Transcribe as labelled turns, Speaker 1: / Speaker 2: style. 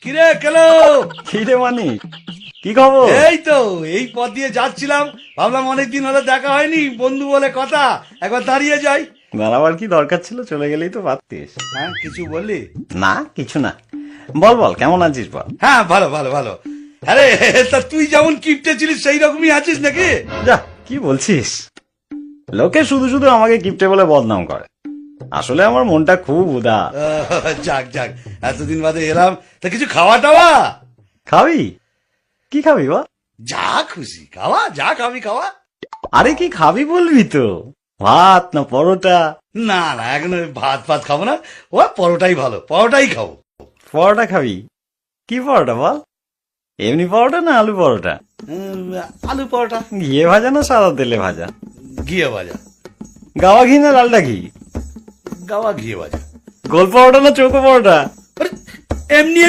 Speaker 1: কিরে কেলো?
Speaker 2: কি রে মানি, কি খবর?
Speaker 1: এই তো এই পথ দিয়ে যাচ্ছিলাম, ভাবলাম অনেকদিন হলে দেখা হয়নি, বন্ধু বলে কথা, একবার দাঁড়িয়ে যাই।
Speaker 2: দাঁড়াবার কি দরকার ছিল, চলে গেলেই তো পারতিস।
Speaker 1: হ্যাঁ, কিছু বললি?
Speaker 2: না কিছু না, বল বল কেমন আছিস বল।
Speaker 1: হ্যাঁ, ভালো ভালো ভালো। আরে তা তুই যেমন কিপটে ছিলিস সেই রকমই আছিস নাকি?
Speaker 2: যা কি বলছিস, লোকে শুধু শুধু আমাকে কিপটে বলে বদনাম করে, আসলে আমার মনটা খুব উদার।
Speaker 1: যাক যাক, এতদিন বাদে এলাম, তা কিছু খাওয়া টাওয়া?
Speaker 2: খাবি? কি খাবি বল?
Speaker 1: যা খুশি খাওয়া, যা খাবি খাওয়া।
Speaker 2: আরে কি খাবি বলবি তো, ভাত না পরোটা?
Speaker 1: না না, এখন ওই ভাত ফাত খাবো না, ও পরোটাই ভালো, পরোটাই খাবো।
Speaker 2: পরোটা খাবি? কি পরোটা বল, এমনি পরোটা না আলু পরোটা?
Speaker 1: আলু পরোটা।
Speaker 2: ঘিয়ে ভাজা না সাদা তেলে ভাজা?
Speaker 1: ঘিয়ে ভাজা।
Speaker 2: গাওয়া ঘি না লালটা ঘি?
Speaker 1: গাওয়া ঘিয়ে ভাজা।
Speaker 2: গোল পরোটা না চৌকো পরোটা?
Speaker 1: আরে, এমনি